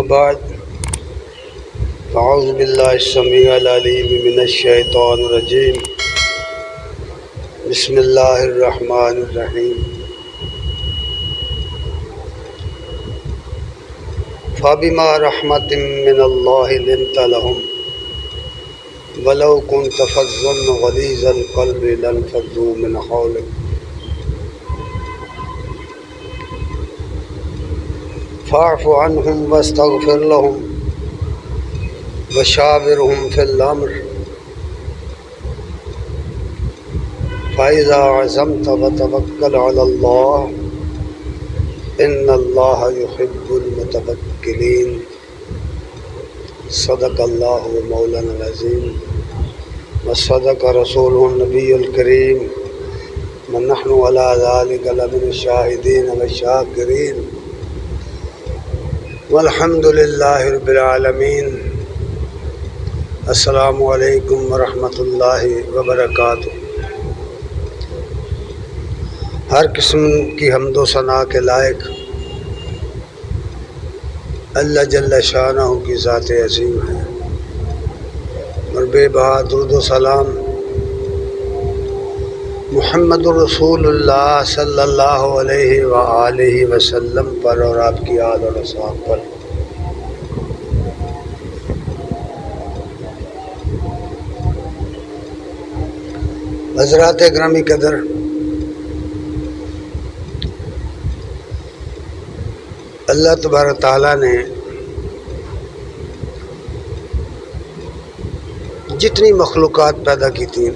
بعد فاعوذ باللہ السمیع العلیم من الشیطان الرجیم بسم اللہ الرحمن الرحیم فبما رحمت من اللہ لنت لهم ولو كنت فظا غلیظ القلب لانفضوا من حولک فاعف عنهم واستغفر لهم وشاورهم في الأمر فإذا عزمت فتوكل على الله إن الله يحب المتوكلين صدق الله مولانا العظيم وصدق رسوله النبي الكريم ونحن على ذلك لمن الشاهدين والشاكرين والحمد للہ رب العالمین۔ السلام علیکم ورحمۃ اللہ وبرکاتہ۔ ہر قسم کی حمد و ثنا کے لائق اللہ جل شانہ کی ذات عظیم ہے، اور بے بہا درود و سلام محمد الرسول اللہ صلی اللہ علیہ وآلہ وسلم پر اور آپ کی آل اور اصحاب پر۔ حضرات گرامی قدر، اللہ تبارک تعالیٰ نے جتنی مخلوقات پیدا کی تھیں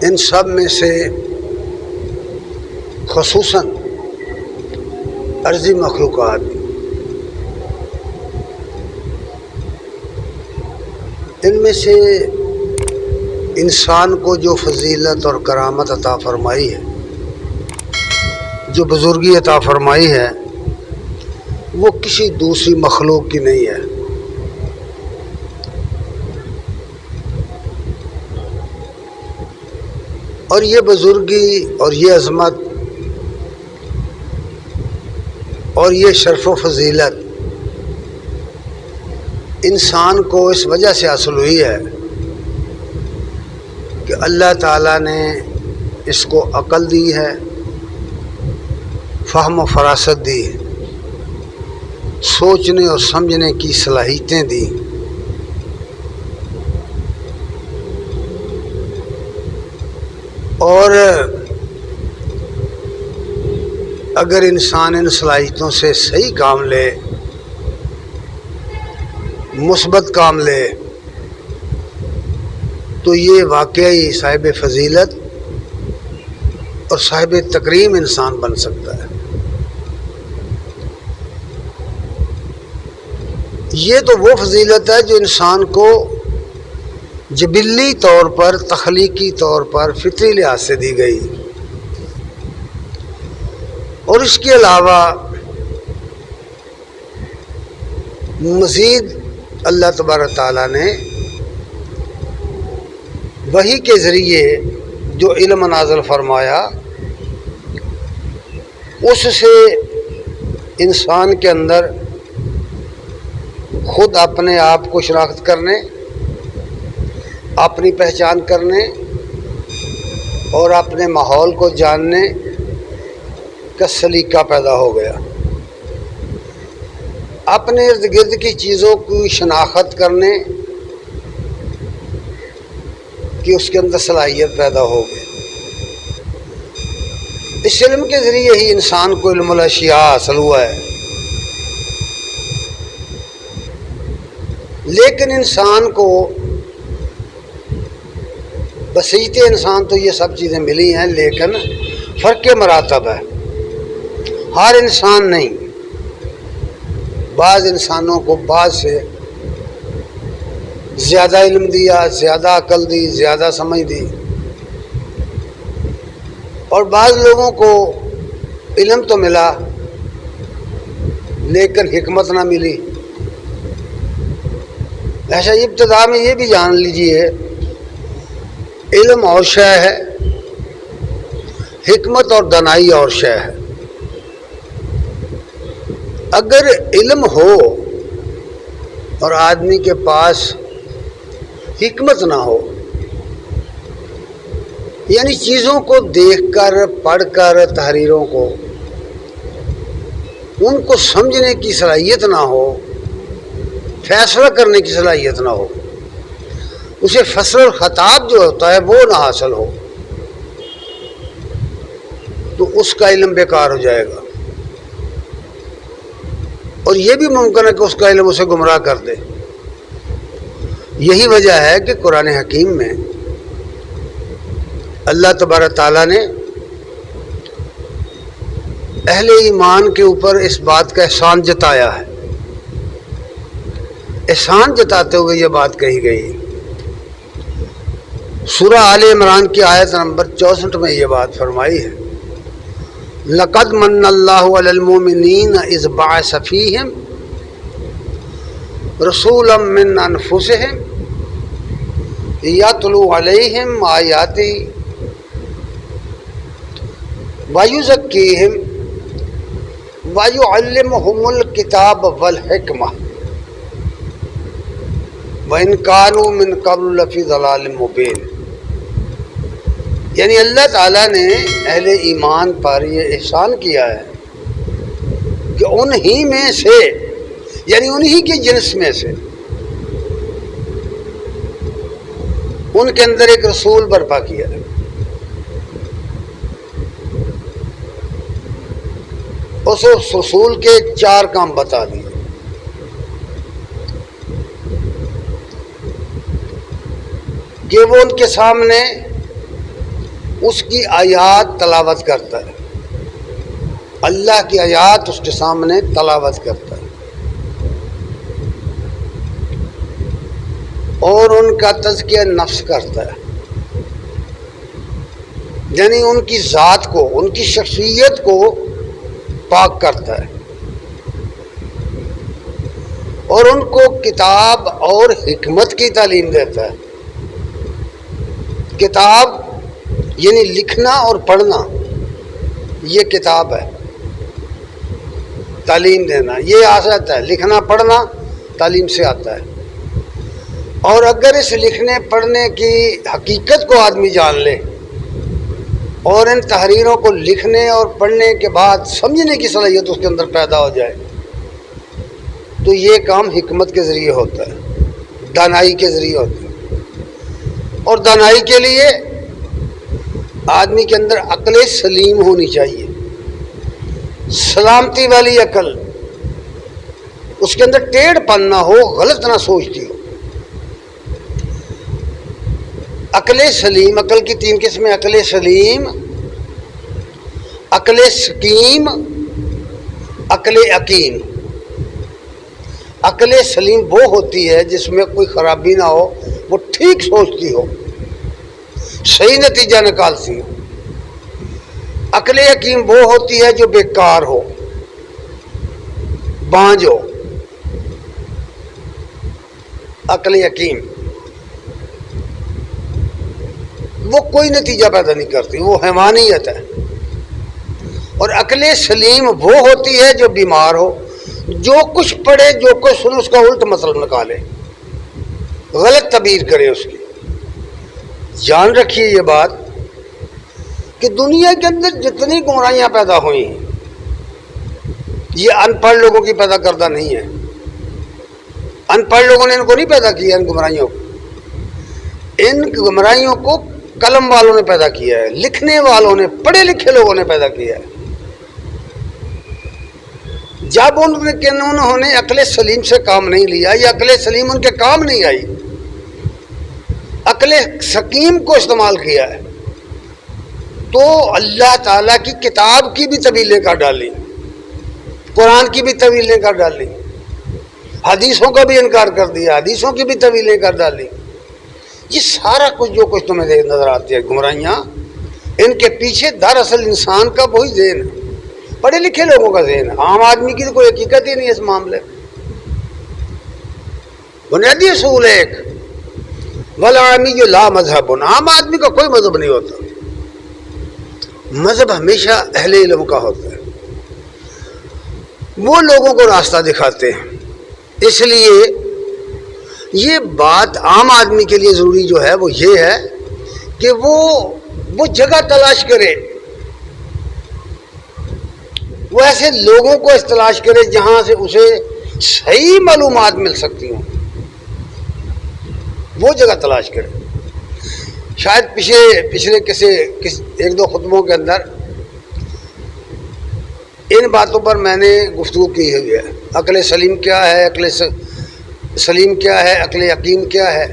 ان سب میں سے خصوصاً ارضی مخلوقات ان میں سے انسان کو جو فضیلت اور کرامت عطا فرمائی ہے، جو بزرگی عطا فرمائی ہے، وہ کسی دوسری مخلوق کی نہیں ہے۔ اور یہ بزرگی اور یہ عظمت اور یہ شرف و فضیلت انسان کو اس وجہ سے حاصل ہوئی ہے کہ اللہ تعالیٰ نے اس کو عقل دی ہے، فہم و فراست دی، سوچنے اور سمجھنے کی صلاحیتیں دی، اور اگر انسان ان صلاحیتوں سے صحیح کام لے، مثبت کام لے، تو یہ واقعی صاحب فضیلت اور صاحب تکریم انسان بن سکتا ہے۔ یہ تو وہ فضیلت ہے جو انسان کو جبلی طور پر، تخلیقی طور پر، فطری لحاظ سے دی گئی، اور اس کے علاوہ مزید اللہ تبارک تعالیٰ نے وحی کے ذریعے جو علم نازل فرمایا، اس سے انسان کے اندر خود اپنے آپ کو شناخت کرنے، اپنی پہچان کرنے اور اپنے ماحول کو جاننے کا سلیقہ پیدا ہو گیا، اپنے ارد گرد کی چیزوں کی شناخت کرنے کی اس کے اندر صلاحیت پیدا ہو گئی۔ اس علم کے ذریعے ہی انسان کو علم الاشیاء حاصل ہوا ہے، لیکن انسان کو بصیرت انسان تو یہ سب چیزیں ملی ہیں، لیکن فرق مراتب ہے، ہر انسان نہیں۔ بعض انسانوں کو بعض سے زیادہ علم دیا، زیادہ عقل دی، زیادہ سمجھ دی، اور بعض لوگوں کو علم تو ملا لیکن حکمت نہ ملی۔ ایسا ابتدا میں یہ بھی جان لیجئے، علم اور شے ہے، حکمت اور دانائی اور شے ہے۔ اگر علم ہو اور آدمی کے پاس حکمت نہ ہو، یعنی چیزوں کو دیکھ کر پڑھ کر تحریروں کو ان کو سمجھنے کی صلاحیت نہ ہو، فیصلہ کرنے کی صلاحیت نہ ہو، اسے فصل الخطاب جو ہوتا ہے وہ نہ حاصل ہو، تو اس کا علم بیکار ہو جائے گا، اور یہ بھی ممکن ہے کہ اس کا علم اسے گمراہ کر دے۔ یہی وجہ ہے کہ قرآن حکیم میں اللہ تبارک تعالیٰ نے اہل ایمان کے اوپر اس بات کا احسان جتایا ہے۔ احسان جتاتے ہوئے یہ بات کہی گئی، سورہ آل عمران کی آیت نمبر 64 میں یہ بات فرمائی ہے، لَقَدْ مَنَّ اللَّهُ عَلَى الْمُؤْمِنِينَ إِذْ بَعَثَ فِيهِمْ رَسُولًا مِّنْ أَنفُسِهِمْ يَتْلُو عَلَيْهِمْ آيَاتِهِ وَيُزَكِّيهِمْ وَيُعَلِّمُهُمُ الْكِتَابَ وَالْحِكْمَةَ وَإِنْ كَانُوا مِنْ قَبْلُ لَفِي ضَلَالٍ مُبِينٍ۔ یعنی اللہ تعالیٰ نے اہل ایمان پر یہ احسان کیا ہے کہ انہی میں سے، یعنی انہی کے جنس میں سے ان کے اندر ایک رسول برپا کیا ہے، اس رسول کے 4 کام بتا دیے۔ کہ وہ ان کے سامنے اس کی آیات تلاوت کرتا ہے، اللہ کی آیات اس کے سامنے تلاوت کرتا ہے، اور ان کا تزکیہ نفس کرتا ہے، یعنی ان کی ذات کو، ان کی شخصیت کو پاک کرتا ہے، اور ان کو کتاب اور حکمت کی تعلیم دیتا ہے۔ کتاب یعنی لکھنا اور پڑھنا، یہ کتاب ہے، تعلیم دینا یہ آتا ہے، لکھنا پڑھنا تعلیم سے آتا ہے۔ اور اگر اس لکھنے پڑھنے کی حقیقت کو آدمی جان لے اور ان تحریروں کو لکھنے اور پڑھنے کے بعد سمجھنے کی صلاحیت اس کے اندر پیدا ہو جائے، تو یہ کام حکمت کے ذریعے ہوتا ہے، دانائی کے ذریعے ہوتا ہے۔ اور دانائی کے لیے آدمی کے اندر عقل سلیم ہونی چاہیے، سلامتی والی عقل، اس کے اندر ٹیڑھ پن نہ ہو، غلط نہ سوچتی ہو۔ عقل سلیم، عقل کی 3 قسمیں، عقل سلیم، عقل سقیم، عقل حکیم۔ عقل سلیم وہ ہوتی ہے جس میں کوئی خرابی نہ ہو، وہ ٹھیک سوچتی ہو، صحیح نتیجہ نکالتی ہو۔ عقل حکیم وہ ہوتی ہے جو بیکار ہو، بانجھ ہو۔ عقل حکیم وہ کوئی نتیجہ پیدا نہیں کرتی، وہ حیوانیت ہے۔ اور عقل سلیم وہ ہوتی ہے جو بیمار ہو، جو کچھ پڑھے، جو کچھ سنے، اس کا الٹ مطلب نکالے، غلط تعبیر کرے اس کی۔ جان رکھیے یہ بات کہ دنیا کے اندر جتنی گمراہیاں پیدا ہوئی ہیں، یہ ان پڑھ لوگوں کی پیدا کردہ نہیں ہے۔ ان پڑھ لوگوں نے ان کو نہیں پیدا کیا، ان گمراہیوں کو۔ ان گمراہیوں کو قلم والوں نے پیدا کیا ہے، لکھنے والوں نے، پڑھے لکھے لوگوں نے پیدا کیا ہے۔ جب انہوں نے عقل سلیم سے کام نہیں لیا، یا عقل سلیم ان کے کام نہیں آئی، عقل سقیم کو استعمال کیا ہے، تو اللہ تعالیٰ کی کتاب کی بھی طویلیں کر ڈالی، قرآن کی بھی طویلیں کر ڈالی، حدیثوں کا بھی انکار کر دیا، حدیثوں کی بھی طویلیں کر ڈالی۔ یہ سارا کچھ جو کچھ تمہیں نظر آتی ہے گمراہیاں، ان کے پیچھے دراصل انسان کا وہی ذہن ہے، پڑھے لکھے لوگوں کا ذہن ہے۔ عام آدمی کی تو کوئی حقیقت ہی نہیں ہے اس معاملے میں۔ بنیادی اصول ایک والعامی جو لا مذہب، عام آدمی کا کوئی مذہب نہیں ہوتا، مذہب ہمیشہ اہل علم کا ہوتا ہے۔ وہ لوگوں کو راستہ دکھاتے ہیں. اس لیے یہ بات عام آدمی کے لیے ضروری جو ہے وہ یہ ہے کہ وہ جگہ تلاش کرے، وہ ایسے لوگوں کو تلاش کرے جہاں سے اسے صحیح معلومات مل سکتی ہوں، وہ جگہ تلاش کرے. شاید پچھلے ایک دو خطبوں کے اندر ان باتوں پر میں نے گفتگو کی ہوئی ہے. عقل سلیم کیا ہے، عقل سلیم کیا ہے، عقل یقین کیا ہے،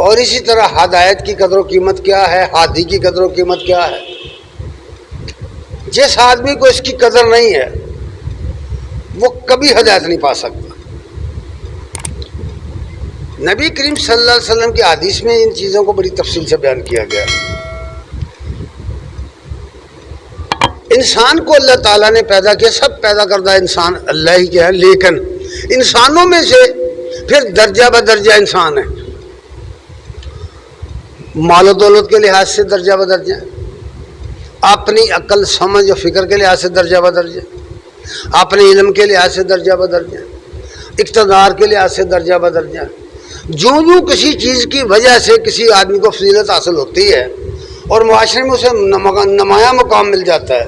اور اسی طرح ہدایت کی قدر و قیمت کیا ہے، ہادی کی قدر و قیمت کیا ہے. جس آدمی کو اس کی قدر نہیں ہے وہ کبھی ہدایت نہیں پا سکتا. نبی کریم صلی اللہ علیہ وسلم کی حدیث میں ان چیزوں کو بڑی تفصیل سے بیان کیا گیا. انسان کو اللہ تعالیٰ نے پیدا کیا، سب پیدا کردہ انسان اللہ ہی کے ہے، لیکن انسانوں میں سے پھر درجہ بدرجہ انسان ہے. مال و دولت کے لحاظ سے درجہ بدرجہ، اپنی عقل سمجھ و فکر کے لحاظ سے درجہ بدرجہ، اپنے علم کے لحاظ سے درجہ بدرجہ، اقتدار کے لحاظ سے درجہ بدرجہ. جو کسی چیز کی وجہ سے کسی آدمی کو فضیلت حاصل ہوتی ہے اور معاشرے میں اسے نمایاں مقام مل جاتا ہے،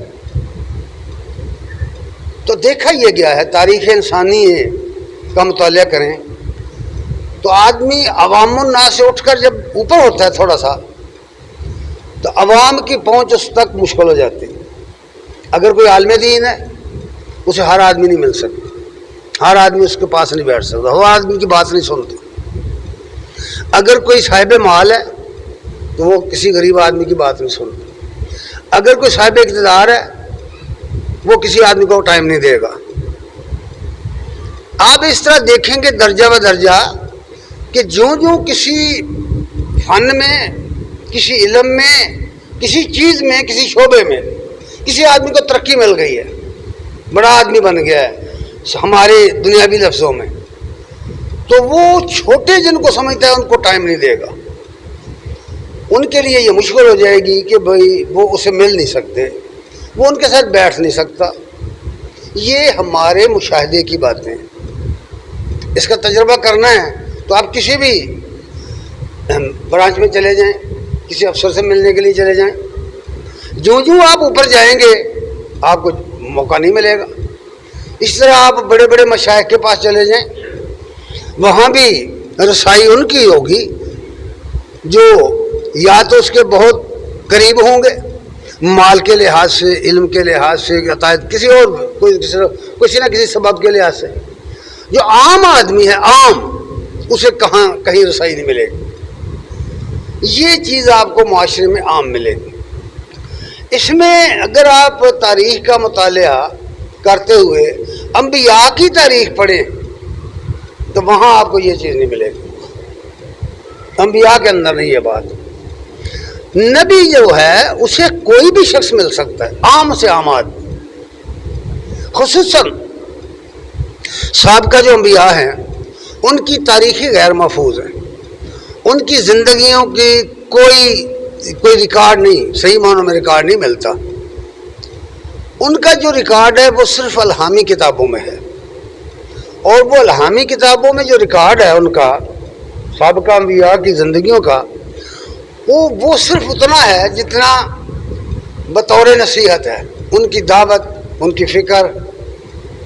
تو دیکھا یہ گیا ہے، تاریخ انسانی کا مطالعہ کریں تو آدمی عوام الناس سے اٹھ کر جب اوپر ہوتا ہے تھوڑا سا تو عوام کی پہنچ اس تک مشکل ہو جاتی ہے. اگر کوئی عالم دین ہے اسے ہر آدمی نہیں مل سکتا، ہر آدمی اس کے پاس نہیں بیٹھ سکتا، ہر آدمی کی بات نہیں سنتا. اگر کوئی صاحب مال ہے تو وہ کسی غریب آدمی کی بات نہیں سنتا. اگر کوئی صاحب اقتدار ہے وہ کسی آدمی کو ٹائم نہیں دے گا. آپ اس طرح دیکھیں گے درجہ بدرجہ کہ جو کسی فن میں، کسی علم میں، کسی چیز میں، کسی شعبے میں کسی آدمی کو ترقی مل گئی ہے، بڑا آدمی بن گیا ہے ہمارے دنیاوی لفظوں میں، تو وہ چھوٹے جن کو سمجھتا ہے ان کو ٹائم نہیں دے گا. ان کے لیے یہ مشکل ہو جائے گی کہ بھئی وہ اسے مل نہیں سکتے، وہ ان کے ساتھ بیٹھ نہیں سکتا. یہ ہمارے مشاہدے کی باتیں ہیں. اس کا تجربہ کرنا ہے تو آپ کسی بھی برانچ میں چلے جائیں، کسی افسر سے ملنے کے لیے چلے جائیں، جو آپ اوپر جائیں گے آپ کو موقع نہیں ملے گا. اس طرح آپ بڑے بڑے مشائخ کے پاس چلے جائیں، وہاں بھی رسائی ان کی ہوگی جو یا تو اس کے بہت قریب ہوں گے مال کے لحاظ سے، علم کے لحاظ سے، عطایت کسی اور کسی نہ کسی سبب کے لحاظ سے. جو عام آدمی ہے، عام، اسے کہیں رسائی نہیں ملے گی. یہ چیز آپ کو معاشرے میں عام ملے گی. اس میں اگر آپ تاریخ کا مطالعہ کرتے ہوئے انبیاء کی تاریخ پڑھیں تو وہاں آپ کو یہ چیز نہیں ملے گی. انبیاء کے اندر نہیں یہ بات. نبی جو ہے اسے کوئی بھی شخص مل سکتا ہے، عام سے عام آدمی. خصوصاً سابقہ جو انبیاء ہیں ان کی تاریخی غیر محفوظ ہے، ان کی زندگیوں کی کوئی ریکارڈ نہیں، صحیح معنوں میں ریکارڈ نہیں ملتا. ان کا جو ریکارڈ ہے وہ صرف الہامی کتابوں میں ہے، اور وہ الہامی کتابوں میں جو ریکارڈ ہے ان کا سابقہ انبیاء کی زندگیوں کا، وہ صرف اتنا ہے جتنا بطور نصیحت ہے. ان کی دعوت، ان کی فکر،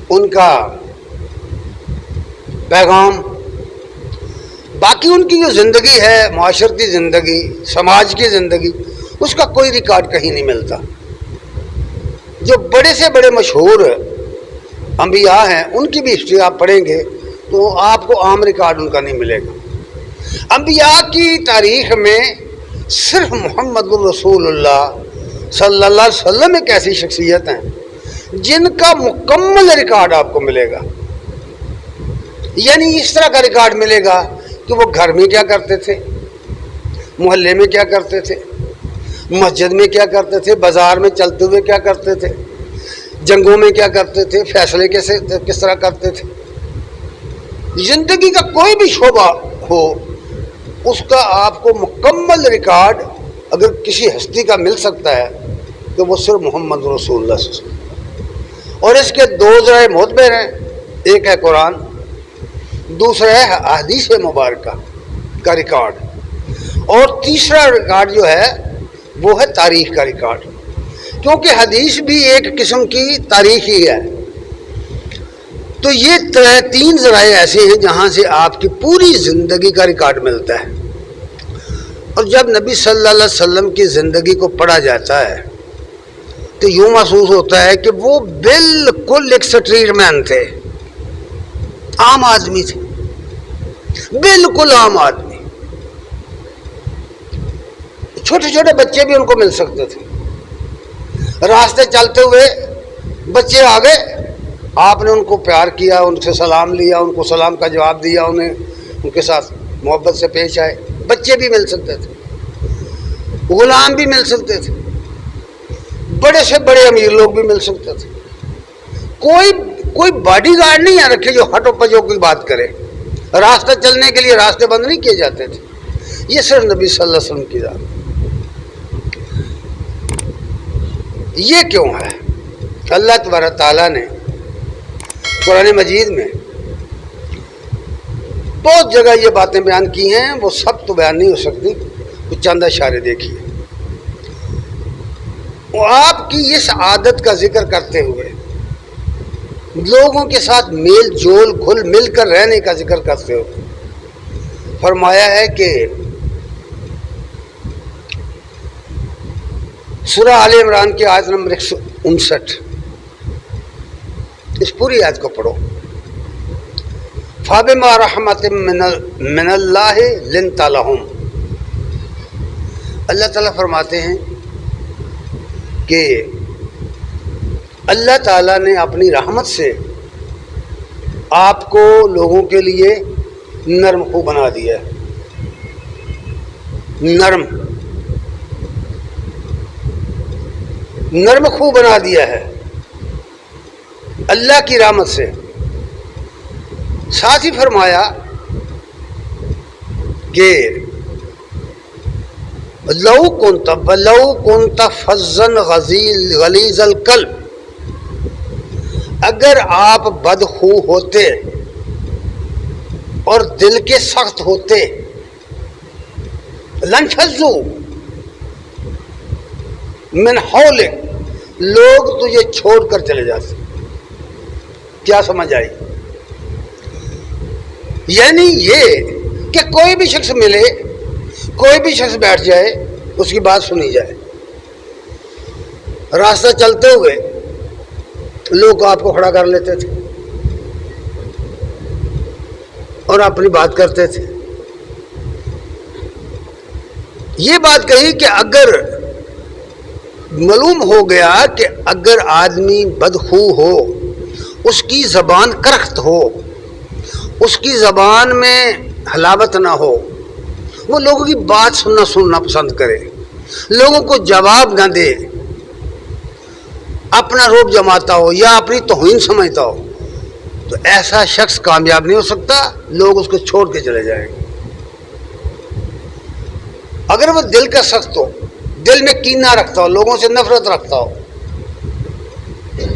ان کا پیغام. باقی ان کی جو زندگی ہے، معاشرتی زندگی، سماج کی زندگی، اس کا کوئی ریکارڈ کہیں نہیں ملتا. جو بڑے سے بڑے مشہور انبیاء ہیں ان کی بھی ہسٹری آپ پڑھیں گے تو آپ کو عام ریکارڈ ان کا نہیں ملے گا. انبیاء کی تاریخ میں صرف محمد الرسول اللہ صلی اللہ علیہ وسلم ایک ایسی شخصیت ہیں جن کا مکمل ریکارڈ آپ کو ملے گا. یعنی اس طرح کا ریکارڈ ملے گا کہ وہ گھر میں کیا کرتے تھے، محلے میں کیا کرتے تھے، مسجد میں کیا کرتے تھے، بازار میں چلتے ہوئے کیا کرتے تھے، جنگوں میں کیا کرتے تھے، فیصلے کس طرح کرتے تھے. زندگی کا کوئی بھی شعبہ ہو اس کا آپ کو مکمل ریکارڈ اگر کسی ہستی کا مل سکتا ہے تو وہ صرف محمد رسول اللہ صلی اللہ علیہ وسلم. اور اس کے دو ذرائع معتبر ہیں، ایک ہے قرآن، دوسرا ہے حدیث مبارکہ کا ریکارڈ، اور تیسرا ریکارڈ جو ہے وہ ہے تاریخ کا ریکارڈ، کیونکہ حدیث بھی ایک قسم کی تاریخ ہی ہے۔ تو یہ تین ذرائع ایسے ہیں جہاں سے آپ کی پوری زندگی کا ریکارڈ ملتا ہے۔ اور جب نبی صلی اللہ علیہ وسلم کی زندگی کو پڑھا جاتا ہے تو یوں محسوس ہوتا ہے کہ وہ بالکل ایک سٹریٹ مین تھے، عام آدمی تھے، بالکل عام آدمی۔ چھوٹے چھوٹے بچے بھی ان کو مل سکتے تھے، راستے چلتے ہوئے بچے آ گئے، آپ نے ان کو پیار کیا، ان سے سلام لیا، ان کو سلام کا جواب دیا، انہیں ان کے ساتھ محبت سے پیش آئے۔ بچے بھی مل سکتے تھے، غلام بھی مل سکتے تھے، بڑے سے بڑے امیر لوگ بھی مل سکتے تھے۔ کوئی باڈی گارڈ نہیں یہاں رکھے جو ہٹو پجو کی بات کرے، راستہ چلنے کے لیے راستے بند نہیں کیے جاتے تھے۔ یہ صرف نبی صلی اللہ علیہ وسلم کی ذات۔ یہ کیوں ہے؟ اللہ تبارک تعالیٰ نے قرآن مجید میں بہت جگہ یہ باتیں بیان کی ہیں، وہ سب تو بیان نہیں ہو سکتی، کچھ چند اشارے دیکھیے۔ وہ آپ کی اس عادت کا ذکر کرتے ہوئے، لوگوں کے ساتھ میل جول گھل مل کر رہنے کا ذکر کرتے ہوئے فرمایا ہے کہ سورہ آل عمران کی آیت نمبر 159، اس پوری آیت کو پڑھو۔ فَبِمَا رَحْمَةٍ مِّنَ اللَّهِ لِنْتَ لَهُمْ، اللہ تعالیٰ فرماتے ہیں کہ اللہ تعالیٰ نے اپنی رحمت سے آپ کو لوگوں کے لیے نرم خو بنا دیا ہے۔ نرم خو بنا دیا ہے اللہ کی رحمت سے۔ ساتھ ہی فرمایا کہ لو کنت فظا غلیظ القلب، اگر آپ بدخو ہوتے اور دل کے سخت ہوتے، لنفضوا من حولک، لوگ تجھے چھوڑ کر چلے جاتے۔ کیا سمجھ آئی؟ یعنی یہ کہ کوئی بھی شخص ملے، کوئی بھی شخص بیٹھ جائے، اس کی بات سنی جائے، راستہ چلتے ہوئے لوگ آپ کو کھڑا کر لیتے تھے اور اپنی بات کرتے تھے۔ یہ بات کہی کہ اگر معلوم ہو گیا کہ اگر آدمی بدخو ہو، اس کی زبان کرخت ہو، اس کی زبان میں حلاوت نہ ہو، وہ لوگوں کی بات سننا پسند کرے، لوگوں کو جواب نہ دے، اپنا روب جماتا ہو یا اپنی توہین سمجھتا ہو، تو ایسا شخص کامیاب نہیں ہو سکتا، لوگ اس کو چھوڑ کے چلے جائیں گے۔ اگر وہ دل کا سخت ہو، دل میں کینہ رکھتا ہو، لوگوں سے نفرت رکھتا ہو،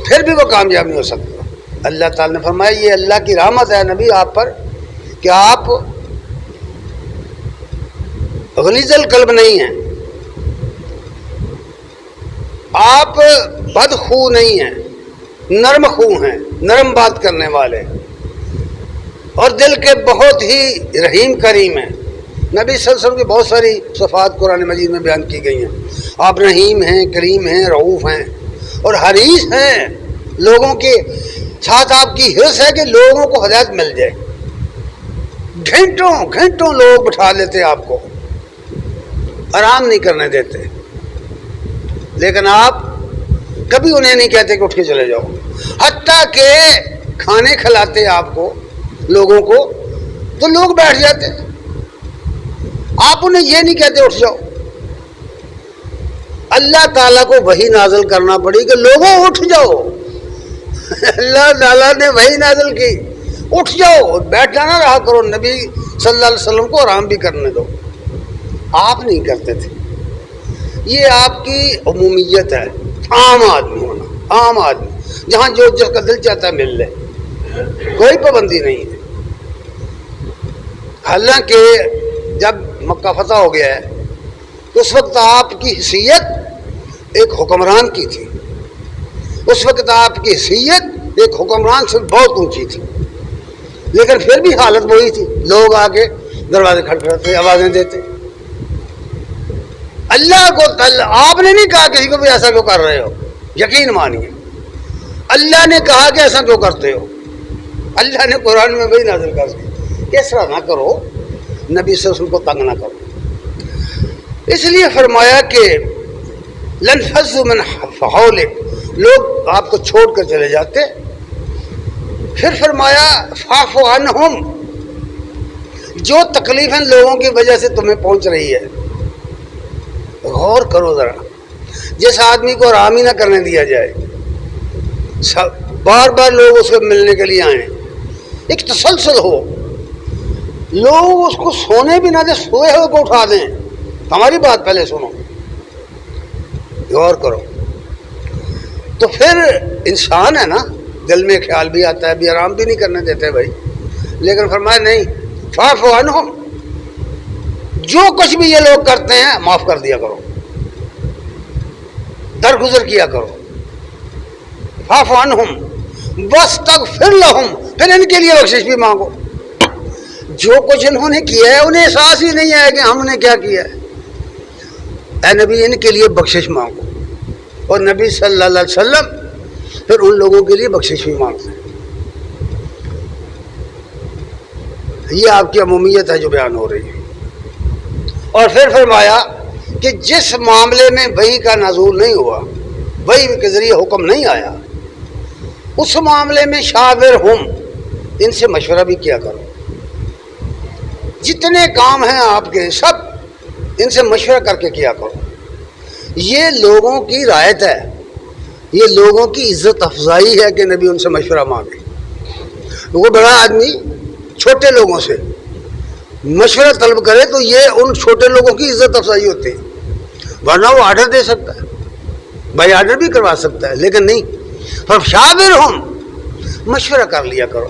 پھر بھی وہ کامیاب نہیں ہو سکتا۔ اللہ تعالیٰ نے فرمایا یہ اللہ کی رحمت ہے نبی آپ پر کہ آپ غلیظ القلب نہیں ہیں، آپ بدخو نہیں ہیں، نرم خو ہیں، نرم بات کرنے والے، اور دل کے بہت ہی رحیم کریم ہیں۔ نبی صلی اللہ علیہ وسلم کی بہت ساری صفات قرآن مجید میں بیان کی گئی ہیں۔ آپ رحیم ہیں، کریم ہیں، رعوف ہیں، اور حریص ہیں، لوگوں کے ساتھ آپ کی حرص ہے کہ لوگوں کو ہدایت مل جائے۔ گھنٹوں لوگ بٹھا لیتے آپ کو، آرام نہیں کرنے دیتے، لیکن آپ کبھی انہیں نہیں کہتے کہ اٹھ کے چلے جاؤ، حتیٰ کہ کھانے کھلاتے آپ کو لوگوں کو تو لوگ بیٹھ جاتے، آپ انہیں یہ نہیں کہتے اٹھ جاؤ۔ اللہ تعالیٰ کو وحی نازل کرنا پڑی کہ لوگوں اٹھ جاؤ، اللہ تعالیٰ نے وحی نازل کی، اٹھ جاؤ، بیٹھنا نہ رہا کرو، نبی صلی اللہ علیہ وسلم کو آرام بھی کرنے دو۔ آپ نہیں کرتے تھے، یہ آپ کی عمومیت ہے، عام آدمی ہونا، عام آدمی۔ جہاں جو جس کا دل چاہتا ہے مل لے، کوئی پابندی نہیں ہے۔ حالانکہ جب مکہ فتح ہو گیا ہے تو اس وقت آپ کی حیثیت ایک حکمران کی تھی، اس وقت آپ کی حیثیت ایک حکمران سے بہت اونچی تھی، لیکن پھر بھی حالت وہی تھی، لوگ آ کے دروازے کھٹکھٹاتے، آوازیں دیتے۔ اللہ کو آپ نے نہیں کہا کسی کو بھی ایسا کیوں کر رہے ہو، یقین مانیے اللہ نے کہا کہ ایسا کیوں کرتے ہو۔ اللہ نے قرآن میں وہی نازل کر دی کہ اس طرح نہ کرو، نبی صلی اللہ علیہ وسلم کو تنگ نہ کرو۔ اس لیے فرمایا کہ لنفضوا من حولک، لوگ آپ کو چھوڑ کر چلے جاتے۔ پھر فرمایا فاعف عنہم، جو تکلیفیں لوگوں کی وجہ سے تمہیں پہنچ رہی ہے، غور کرو ذرا، جس آدمی کو آرام ہی نہ کرنے دیا جائے، بار بار لوگ اس کو ملنے کے لیے آئیں، ایک تسلسل ہو، لوگ اس کو سونے بھی نہ دیں، سوئے ہوئے کو اٹھا دیں۔ ہماری بات پہلے سنو، غور کرو، تو پھر انسان ہے نا، دل میں خیال بھی آتا ہے، بھی آرام بھی نہیں کرنے دیتے بھائی، لیکن فرمایا نہیں، فاعف عنہم، جو کچھ بھی یہ لوگ کرتے ہیں معاف کر دیا کرو، درگزر کیا کرو۔ فاعف عنہم واستغفر لہم، پھر ان کے لیے بخشش بھی مانگو۔ جو کچھ انہوں نے کیا ہے انہیں احساس ہی نہیں ہے کہ ہم نے کیا کیا ہے، اے نبی ان کے لیے بخشش مانگو۔ اور نبی صلی اللہ علیہ وسلم پھر ان لوگوں کے لیے بخشش بھی مانگتے ہیں۔ یہ آپ کی عمومیت ہے جو بیان ہو رہی ہے۔ اور پھر فرمایا کہ جس معاملے میں وحی کا نزول نہیں ہوا، وحی کے ذریعے حکم نہیں آیا، اس معاملے میں شاورہم، ان سے مشورہ بھی کیا کرو۔ جتنے کام ہیں آپ کے سب ان سے مشورہ کر کے کیا کرو۔ یہ لوگوں کی رعایت ہے، یہ لوگوں کی عزت افزائی ہے کہ نبی ان سے مشورہ مانگے۔ وہ بڑا آدمی چھوٹے لوگوں سے مشورہ طلب کرے تو یہ ان چھوٹے لوگوں کی عزت افزائی ہوتی ہے، ورنہ وہ آرڈر دے سکتا ہے، بھائی آرڈر بھی کروا سکتا ہے، لیکن نہیں، فشاورہم، مشورہ کر لیا کرو۔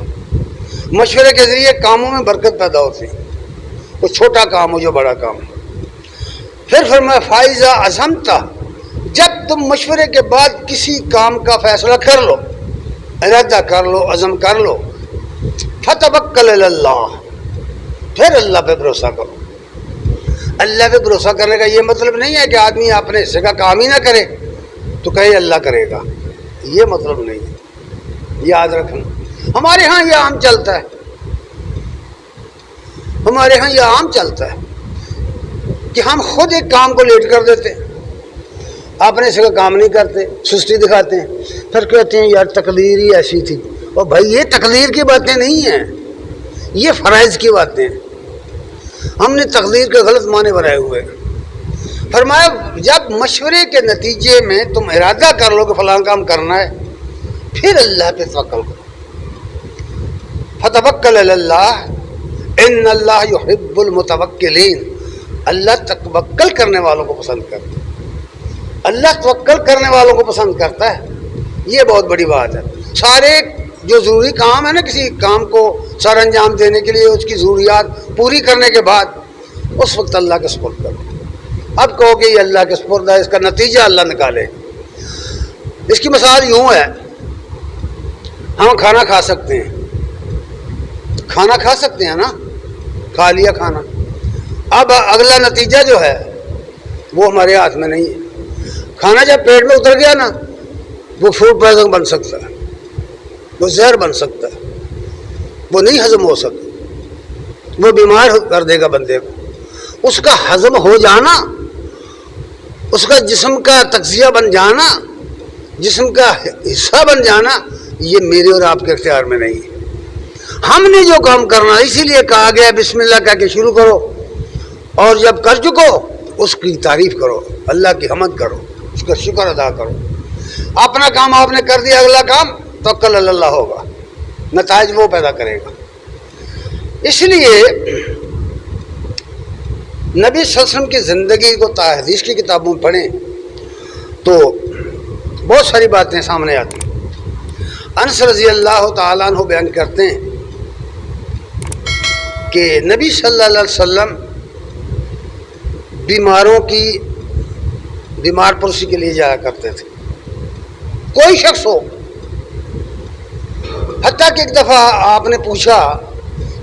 مشورے کے ذریعے کاموں میں برکت پیدا ہوتی ہے، وہ چھوٹا کام ہو جو بڑا کام ہو۔ پھر فرمایا فائزہ عزمتا، جب تم مشورے کے بعد کسی کام کا فیصلہ کر لو، ارادہ کر لو، عزم کر لو، فتوکل علی اللہ، پھر اللہ پہ بھروسہ کرو۔ اللہ پہ بھروسہ کرنے کا یہ مطلب نہیں ہے کہ آدمی اپنے حصے کا کام ہی نہ کرے تو کہے اللہ کرے گا، یہ مطلب نہیں ہے، یاد رکھنا۔ ہمارے ہاں یہ عام چلتا ہے، ہمارے ہاں یہ عام چلتا ہے کہ ہم خود ایک کام کو لیٹ کر دیتے ہیں، اپنے سے کا کام نہیں کرتے، سستی دکھاتے ہیں، پھر کہتے ہیں یار تقدیر ہی ایسی تھی۔ اور بھائی یہ تقدیر کی باتیں نہیں ہیں، یہ فرائض کی باتیں ہیں، ہم نے تقدیر کے غلط معنی بنائے ہوئے۔ فرمایا جب مشورے کے نتیجے میں تم ارادہ کر لو کہ فلاں کام کرنا ہے، پھر اللہ پہ توکل کرو۔ فتوکل علی اللہ ان اللہ یحب المتوکلین، اللہ توکل کرنے والوں کو پسند کرتا ہے، اللہ توکل کرنے والوں کو پسند کرتا ہے، یہ بہت بڑی بات ہے۔ سارے جو ضروری کام ہے نا، کسی کام کو سر انجام دینے کے لیے اس کی ضروریات پوری کرنے کے بعد اس وقت اللہ کے سپرد کرو۔ اب کہو کہ یہ اللہ کے سپرد ہے، اس کا نتیجہ اللہ نکالے۔ اس کی مثال یوں ہے، ہم کھانا کھا سکتے ہیں، کھانا کھا سکتے ہیں نا، کھا لیا کھانا، اب اگلا نتیجہ جو ہے وہ ہمارے ہاتھ میں نہیں ہے۔ کھانا جب پیٹ میں اتر گیا نا، وہ فوڈ پوائزن بن سکتا ہے، وہ زہر بن سکتا ہے، وہ نہیں ہضم ہو سکتا، وہ بیمار کر دے گا بندے کو۔ اس کا ہضم ہو جانا، اس کا جسم کا تغذیہ بن جانا، جسم کا حصہ بن جانا، یہ میرے اور آپ کے اختیار میں نہیں ہے۔ ہم نے جو کام کرنا، اسی لیے کہا گیا بسم اللہ کہہ کے شروع کرو، اور جب کر چکو اس کی تعریف کرو، اللہ کی حمد کرو، اس کا شکر ادا کرو۔ اپنا کام آپ نے کر دیا، اگلا کام توکل علی اللہ ہوگا، نتائج وہ پیدا کرے گا۔ اس لیے نبی صلی اللہ علیہ وسلم کی زندگی کو حدیث کی کتابوں میں پڑھیں تو بہت ساری باتیں سامنے آتی ہیں۔ انس رضی اللہ تعالیٰ عنہ بیان کرتے ہیں کہ نبی صلی اللہ علیہ وسلم بیماروں کی بیمار پرسی کے لیے جایا کرتے تھے، کوئی شخص ہو. حتیٰ کہ ایک دفعہ آپ نے پوچھا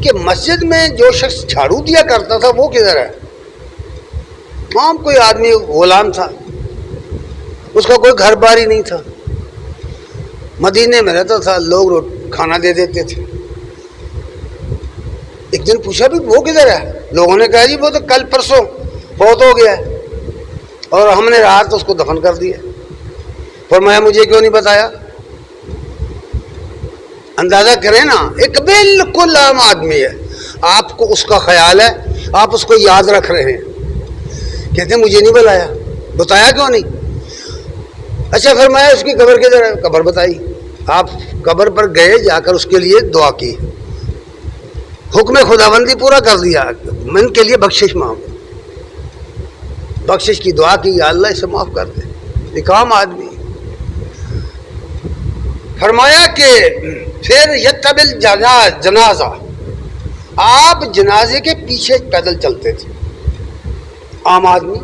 کہ مسجد میں جو شخص جھاڑو دیا کرتا تھا وہ کدھر ہے؟ عام کوئی آدمی غلام تھا، اس کا کوئی گھر بار ہی نہیں تھا، مدینے میں رہتا تھا، لوگ کھانا دے دیتے تھے. ایک دن پوچھا بھی وہ کدھر ہے؟ لوگوں نے کہا جی وہ تو کل پرسوں بہت ہو گیا ہے اور ہم نے رات اس کو دفن کر دیا. فرمایا مجھے کیوں نہیں بتایا؟ اندازہ کریں نا، ایک بالکل عام آدمی ہے، آپ کو اس کا خیال ہے، آپ اس کو یاد رکھ رہے ہیں، کہتے ہیں مجھے نہیں بتایا کیوں نہیں؟ اچھا فرمایا اس کی قبر کدھر ہے؟ قبر بتائی. آپ قبر پر گئے، جا کر اس کے لیے دعا کی، حکم خداوندی پورا کر دیا، من کے لیے بخشش مانگو، بخشش کی دعا کی، یا اللہ اسے معاف کر دے. ایک عام آدمی. فرمایا کہ پھر یتبل جنازہ، آپ جنازے کے پیچھے پیدل چلتے تھے. عام آدمی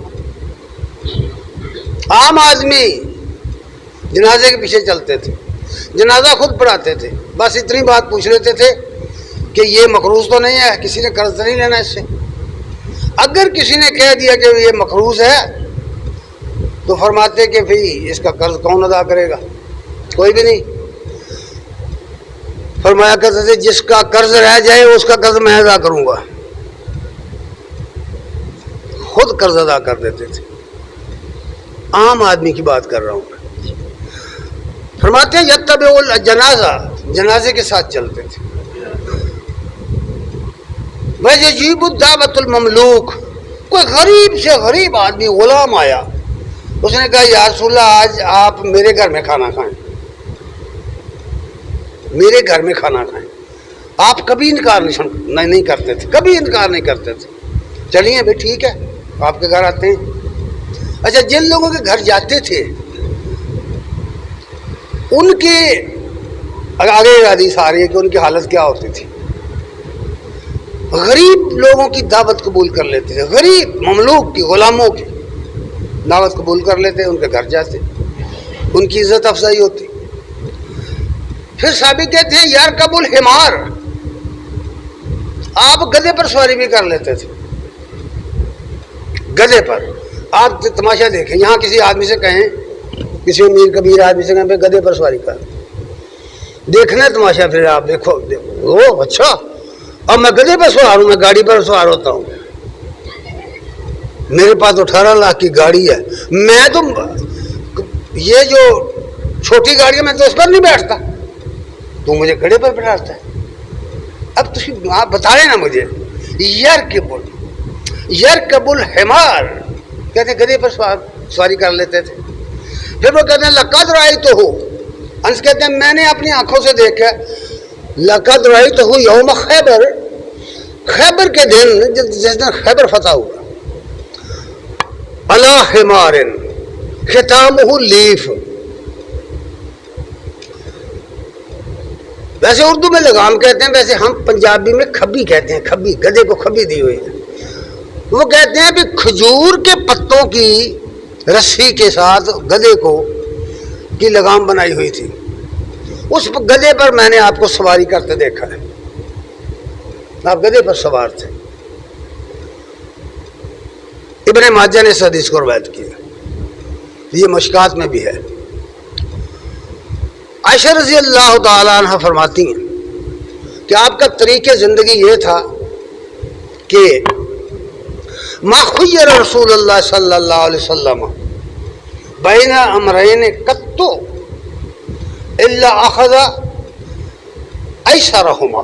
جنازے کے پیچھے چلتے تھے، جنازہ خود پڑھاتے تھے. بس اتنی بات پوچھ لیتے تھے کہ یہ مقروض تو نہیں ہے، کسی نے قرض نہیں لینا اس سے. اگر کسی نے کہہ دیا کہ یہ مقروض ہے تو فرماتے کہ بھئی اس کا قرض کون ادا کرے گا؟ کوئی بھی نہیں. فرمایا کرتے تھے جس کا قرض رہ جائے اس کا قرض میں ادا کروں گا، خود قرض ادا کر دیتے تھے. عام آدمی کی بات کر رہا ہوں. فرماتے ہیں یتبع الجنازہ، جنازے کے ساتھ چلتے تھے. وَيَجِيبُ الدَّعْوَةُ الْمَمْلُوكُ، کوئی غریب سے غریب آدمی غلام آیا، اس نے کہا یا رسول اللہ آج آپ میرے گھر میں کھانا کھائیں، میرے گھر میں کھانا کھائیں. آپ کبھی انکار نہیں کرتے تھے، کبھی انکار نہیں کرتے تھے. چلیے بھائی ٹھیک ہے آپ کے گھر آتے ہیں. اچھا جن لوگوں کے گھر جاتے تھے ان کی آگے حدیث آ رہی ہے کہ ان کی حالت کیا ہوتی تھی. غریب لوگوں کی دعوت قبول کر لیتے تھے، غریب مملوک کی، غلاموں کی دعوت قبول کر لیتے، ان کے گھر جاتے، ان کی عزت افزائی ہوتی. پھر صحابی کہتے ہیں یار قبول حمار، آپ گدھے پر سواری بھی کر لیتے تھے. گدھے پر آپ تماشا دیکھیں، یہاں کسی آدمی سے کہیں، کسی امیر کبیر آدمی سے کہیں گدھے پر سواری کر، دیکھنا تماشا. پھر آپ دیکھو او اچھا اب میں گدھے پر سوار ہوں، میں گاڑی پر سوار ہوتا ہوں، میرے پاس تو 18 لاکھ کی گاڑی ہے، میں تو یہ جو چھوٹی گاڑی ہے میں تو اس پر نہیں بیٹھتا، تو مجھے گڑے پر بٹھاتا ہے. اب تو آپ بتا رہے نا مجھے. یرکب الحمار، کہتے ہیں گدھے پر سواری کر لیتے تھے. پھر وہ کہتے ہیں لقد رأیتہ، انس کہتے ہیں میں نے اپنی آنکھوں سے دیکھا، لقد رأیتہ یوم خیبر، خیبر کے دن جس دن خیبر فتح ہوا، علی حمار ختامہ لیف. ویسے اردو میں لگام کہتے ہیں، ویسے ہم پنجابی میں کھبی کہتے ہیں، کھبی، گدھے کو کھبی دی ہوئی ہے. وہ کہتے ہیں کہ کھجور کے پتوں کی رسی کے ساتھ گدھے کو کی لگام بنائی ہوئی تھی، اس گدھے پر میں نے آپ کو سواری کرتے دیکھا ہے، آپ گدھے پر سوار تھے. ابن ماجہ نے اس حدیث کو روایت کیا، یہ مشکات میں بھی ہے. عائشہ رضی اللہ تعالی عنہ فرماتی ہیں کہ آپ کا طریقہ زندگی یہ تھا کہ ما خیر رسول اللہ صلی اللہ علیہ وسلم بین امرین قط الا اخذ ایسرہما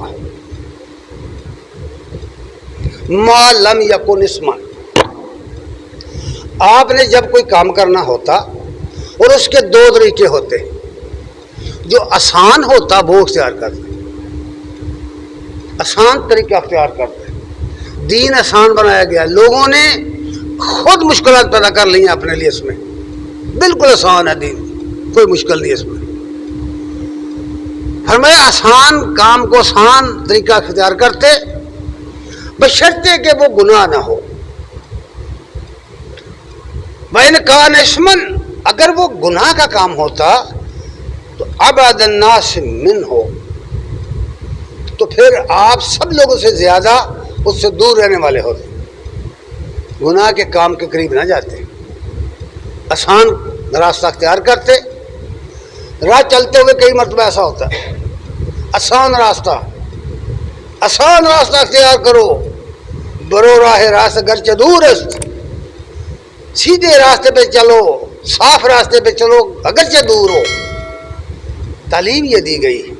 ما لم یکن اسما. آپ نے جب کوئی کام کرنا ہوتا اور اس کے دو طریقے ہوتے، جو آسان ہوتا وہ اختیار کرتے، آسان طریقہ اختیار کرتے. دین آسان بنایا گیا، لوگوں نے خود مشکلات پیدا کر لی ہیں اپنے لیے، اس میں بالکل آسان ہے دین، کوئی مشکل نہیں اس میں. فرمایا آسان کام کو آسان طریقہ اختیار کرتے بشرطے کہ وہ گناہ نہ ہو. وَإِنْ كَانَ اسْمًا اگر وہ گناہ کا کام ہوتا تو ابعد الناس منہ تو پھر آپ سب لوگوں سے زیادہ اس سے دور رہنے والے ہوتے. گناہ کے کام کے قریب نہ جاتے, آسان راستہ اختیار کرتے. راہ چلتے ہوئے کئی مرتبہ ایسا ہوتا ہے آسان راستہ اختیار کرو. برو راہ راست گرچہ دور است, سیدھے راستے پہ چلو, صاف راستے پہ چلو اگرچہ دور ہو. تعلیم یہ دی گئی